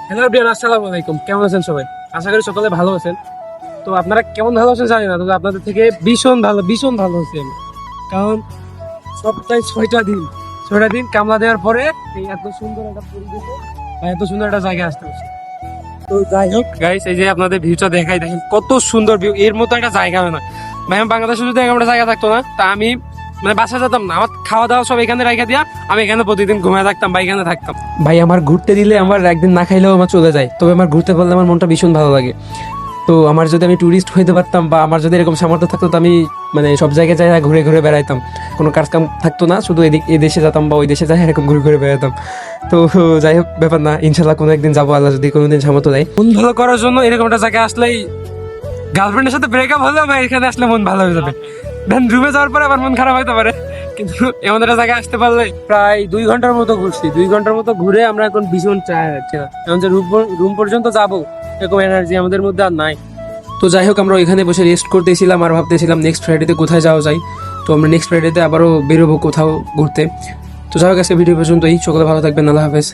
Hello everyone, আসসালামু আলাইকুম। কেমন আছেন সবাই? আশা করি সকলে ভালো আছেন। তো আপনারা কেমন ভালো আছেন জানি না, তবে আপনাদের থেকে ভীষণ ভালো আছি আমি। কারণ সপ্তাহে 6টা দিন কামলা দেওয়ার পরে এই এত সুন্দর একটা পরিবেশে বা এত সুন্দর একটা জায়গায় আসতে হচ্ছে। তো যাই হোক গাইস, এই যে আপনাদের ভিউটা দেখাই, দেখেন কত সুন্দর ভিউ। এর মতো একটা জায়গা হয় না ভাই। আমি বাংলাদেশে যদি এরকম একটা জায়গা থাকতো না, তা আমি মানে বাসা যেতাম না। আমার খাওয়া দাওয়া সব এখানে রেখে দিয়া আমি এখানে প্রতিদিন ঘুমিয়ে থাকতাম বা এখানে থাকতাম। ভাই আমার ঘুরতে দিলে আমার একদিন না খাইলেও আমার চলে যায়, তবে আমার ঘুরতে পারলে আমার মনটা ভীষণ ভালো লাগে। তো আমার যদি আমি ট্যুরিস্ট হইতে পারতাম বা আমার যদি এরকম সামর্থ্য থাকতো, তো আমি মানে সব জায়গায় যাই ঘুরে ঘুরে বেড়াইতাম। কোনো কাজ কাম থাকতো না, শুধু এই দেশে যেতাম বা ওই দেশে যাই এরকম ঘুরে ঘুরে বেড়াতাম। তো যাই হোক, ব্যাপার না, ইনশাল্লাহ কোনো একদিন যাবো, আল্লাহ যদি কোনোদিন সামর্থ্য দেয়। মন ভালো করার জন্য এরকম একটা জায়গায় আসলেই, গার্লফ্রেন্ডের সাথে ব্রেকআপ হলেও ভাই এখানে আসলে মন ভালো হয়ে যাবে। দেন রুমে যাওয়ার পরে আবার মন খারাপ হতে পারে, কিন্তু এমন একটা জায়গায় আসতে পারলে। প্রায় 2 ঘন্টার মতো ঘুরছি, 2 ঘন্টার মতো ঘুরে আমরা এখন ভীষণ টায়ার্ড। এখন যে রুম পর্যন্ত যাবো এরকম এনার্জি আমাদের মধ্যে আর নাই। তো যাই হোক, আমরা ওইখানে বসে রেস্ট করতেছিলাম আর ভাবতেছিলাম নেক্সট ফ্রাইডেতে কোথায় যাওয়া যায়। তো আমরা নেক্সট ফ্রাইডেতে আবারও বেরোবো কোথাও ঘুরতে। তো যাই হোক, আজকে ভিডিও পর্যন্তই। সকলে ভালো থাকবেন, আল্লাহ হাফেজ।